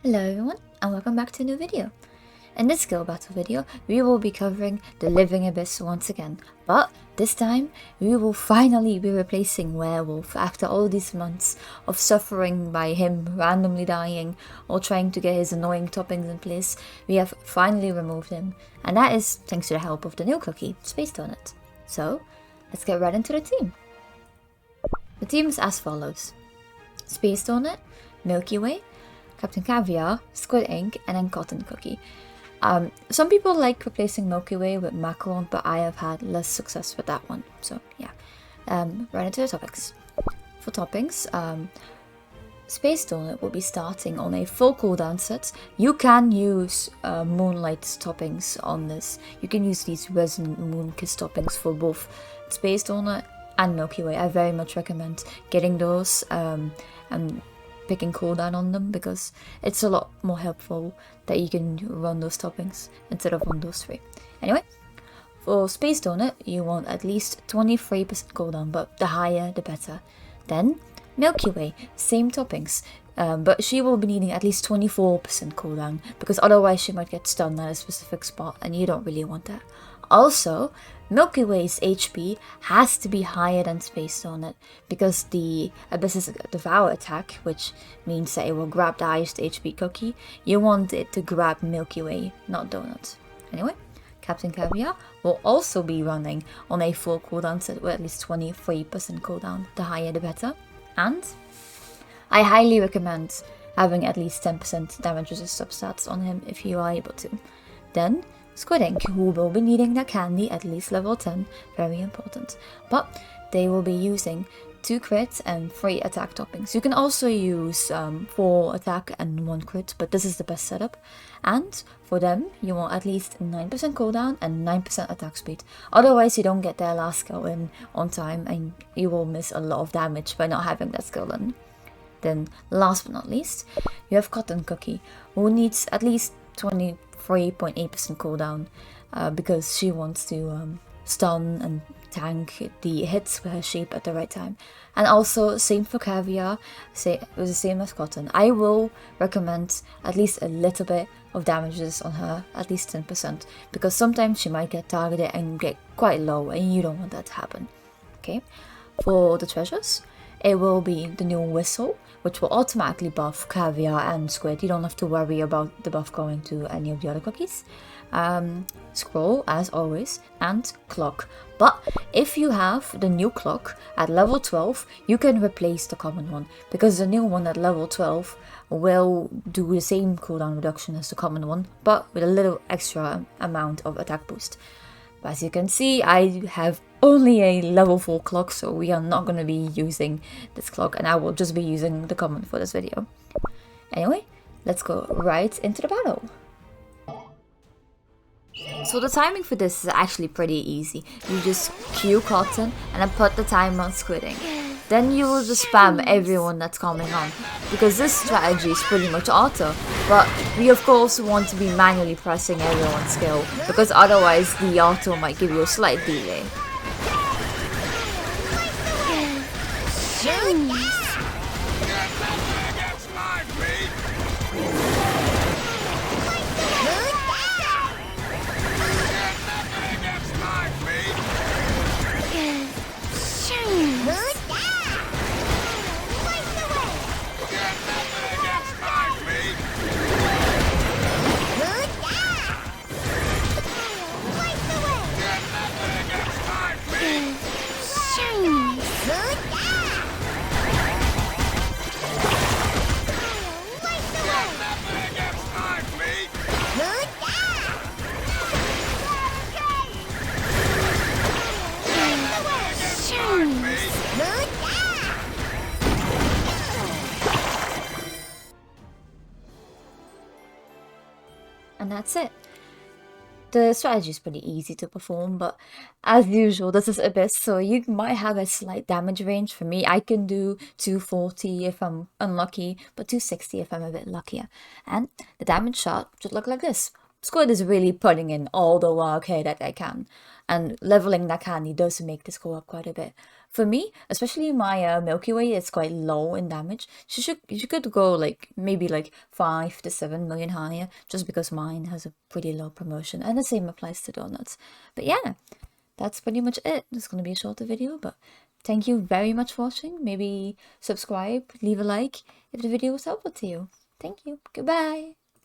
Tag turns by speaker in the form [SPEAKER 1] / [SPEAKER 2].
[SPEAKER 1] Hello everyone, and welcome back to a new video. In this skill battle video, we will be covering the Living Abyss once again, but this time we will finally be replacing Werewolf after all these months of suffering by him randomly dying or trying to get his annoying toppings in place. We have finally removed him, and that is thanks to the help of the new cookie, Space Donut. So, let's get right into the team. The team is as follows: Space Donut, Milky Way, Captain Caviar, Squid Ink, and then Cotton Cookie. Some people like replacing Milky Way with macaron, but I have had less success with that one. So yeah, right into the topics. For toppings, Space Donut will be starting on a full cooldown set. You can use Moonlight toppings on this. You can use these Resin Moonkiss toppings for both Space Donut and Milky Way. I very much recommend getting those and picking cooldown on them, because it's a lot more helpful that you can run those toppings instead of on those three. Anyway, for Space Donut, you want at least 23% cooldown, but the higher the better. Then Milky Way, same toppings, but she will be needing at least 24% cooldown, because otherwise she might get stunned at a specific spot, and you don't really want that. Also, Milky Way's HP has to be higher than Space Donut, because the Abyss's Devour attack, which means that it will grab the highest HP cookie, you want it to grab Milky Way, not Donut. Anyway, Captain Caviar will also be running on a full cooldown set with at least 23% cooldown, the higher the better. And I highly recommend having at least 10% damage resist substats on him if you are able to. Then Squid Ink, who will be needing their candy at least level 10, very important. But they will be using 2 crits and 3 attack toppings. You can also use 4 attack and 1 crit, but this is the best setup. And for them, you want at least 9% cooldown and 9% attack speed. Otherwise, you don't get their last skill in on time, and you will miss a lot of damage by not having that skill in. Then, last but not least, you have Cotton Cookie, who needs at least 23.8% cooldown, because she wants to stun and tank the hits with her shape at the right time. And also, same for Caviar, it was the same as Cotton. I will recommend at least a little bit of damages on her, at least 10%, because sometimes she might get targeted and get quite low, and you don't want that to happen. Okay, for the treasures, it will be the new Whistle, which will automatically buff Caviar and Squid. You don't have to worry about the buff going to any of the other cookies. Scroll, as always, and Clock. But if you have the new Clock at level 12, you can replace the common one, because the new one at level 12 will do the same cooldown reduction as the common one, but with a little extra amount of attack boost. But as you can see, I have only a level 4 clock, so we are not going to be using this clock, and I will just be using the common for this video. Anyway, let's go right into the battle. So the timing for this is actually pretty easy. You just Q Cotton and then put the timer on Squid Ink. Then you will just spam everyone that's coming on, because this strategy is pretty much auto, but we of course want to be manually pressing everyone's skill, because otherwise the auto might give you a slight delay. And that's it. The strategy is pretty easy to perform, but as usual, this is Abyss, so you might have a slight damage range. For me, I can do 240 if I'm unlucky, but 260 if I'm a bit luckier. And the damage shot should look like this. Squid is really putting in all the work here that I can, and leveling that candy does make this go up quite a bit. For me, especially my Milky Way, it's quite low in damage. So you could go like maybe like 5 to 7 million higher, just because mine has a pretty low promotion, and the same applies to donuts. But yeah, that's pretty much it. It's gonna be a shorter video, but thank you very much for watching. Maybe subscribe, leave a like if the video was helpful to you. Thank you. Goodbye.